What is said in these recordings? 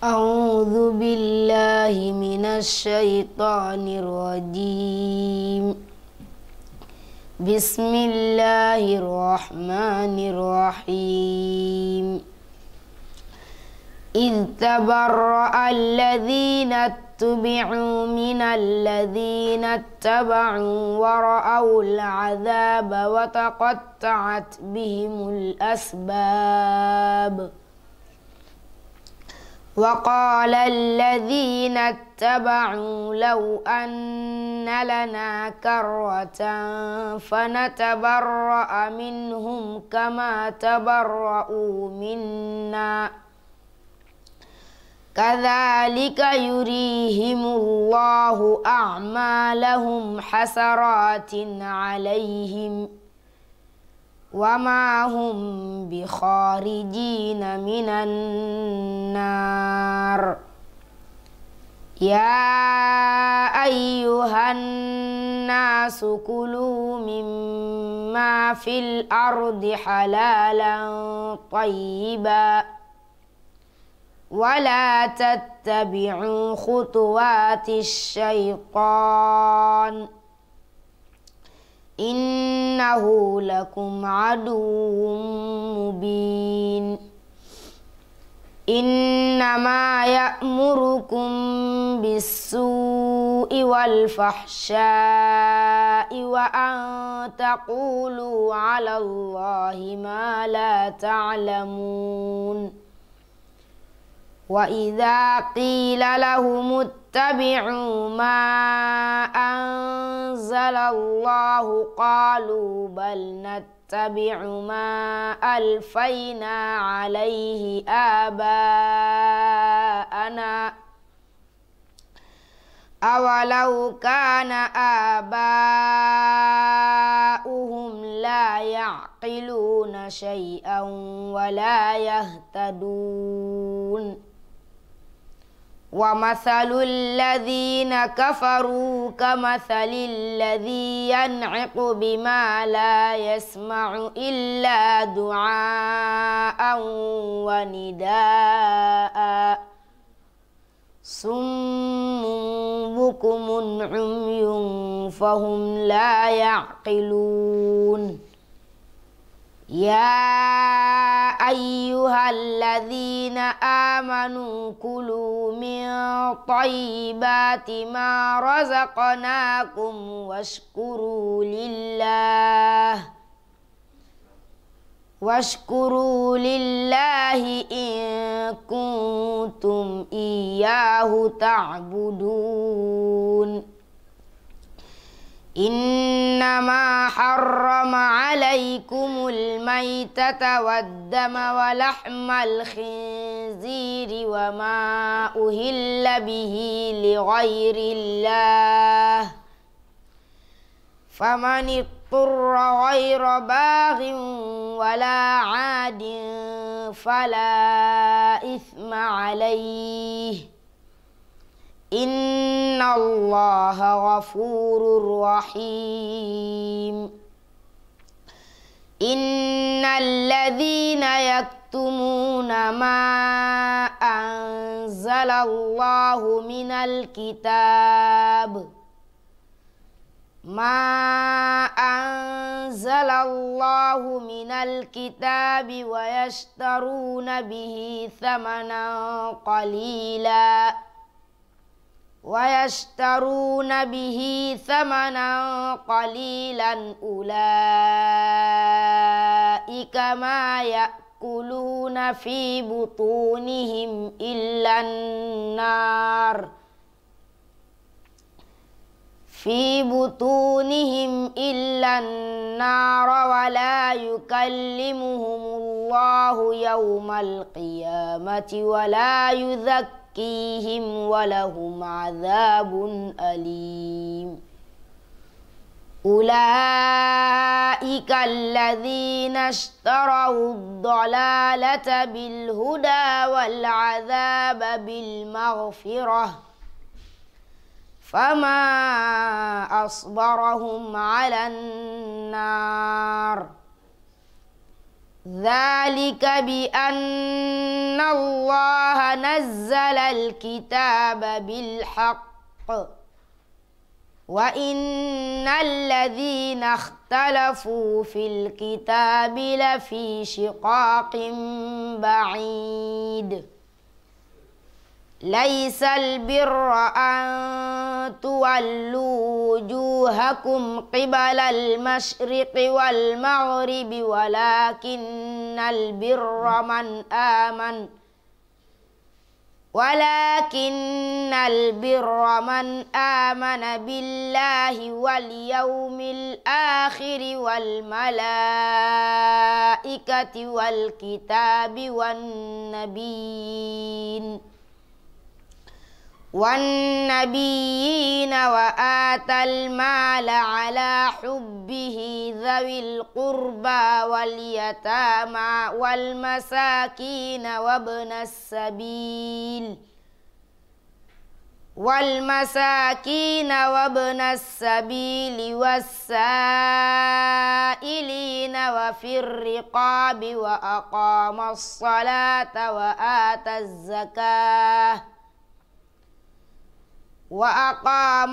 أعوذ بالله من الشيطان الرجيم. بسم الله الرحمن الرحيم. إذ تبرأ الذين اتبعوا من الذين اتبعوا ورأوا العذاب وتقطعت بهم الأسباب. وقال الذين اتبعوا لو أن لنا كرة فنتبرأ منهم كما تبرؤوا منا كذلك يريهم الله أعمالهم حسرات عليهم وما هم بخارجين من النار. يا أيها الناس كلوا مما في الأرض حلالا طيبا ولا تتبعوا خطوات الشيطان إنه لكم عدو مبين. إنما يأمركم بالسوء والفحشاء وأن تقولوا على الله ما لا تعلمون. وإذا قيل لهم اتبعوا ما أنزل الله قالوا بل نتبع ما ألفينا عليه آباءنا أولو كان آباؤهم لا يعقلون شيئا ولا يهتدون. ومثل الذين كفروا كمثل الذي ينعق بما لا يسمع إلا دعاء ونداء صم بكم عمي فهم لا يعقلون. يا أيها الذين آمنوا كلوا من طيبات ما رزقناكم واشكروا لله إن كنتم إياه تعبدون. إنما حرم عليكم الميتة والدم ولحم الخنزير وما أهل به لغير الله فمن اضطر غير باغ ولا عاد فلا إثم عليه إن الله غفور رحيم. إن الذين يكتمون ما أنزل الله من الكتاب ويشترون به ثمنا قليلا أولئك ما يأكلون في بطونهم إلا النار ولا يكلمهم الله يوم القيامة ولا يزكيهم ولهم عذاب أليم. أولئك الذين اشتروا الضلالة بالهدى والعذاب بالمغفرة فما أصبرهم على النار. ذلك بأن الله ونزل الكتاب بالحق وإن الذين اختلفوا في الكتاب لفي شقاق بعيد ليس البر أن تولوا وجوهكم قبل المشرق والمغرب ولكن البر من آمن بالله واليوم الآخر والملائكة والكتاب والنبيين وآتى المال على حبه ذوي القربى واليتامى والمساكين وابن السبيل والسائلين وفي الرقاب وأقام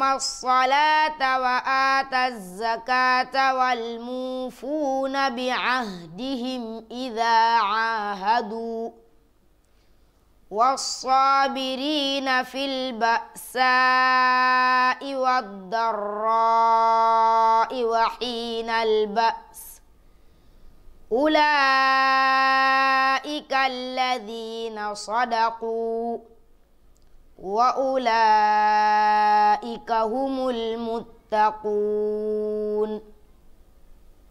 الصلاة وآتى الزكاة والموفون بعهدهم إذا عاهدوا والصابرين في البأساء والضراء وحين البأس أولئك الذين صدقوا وأولئك هم المتقون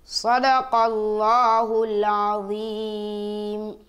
صدق الله العظيم.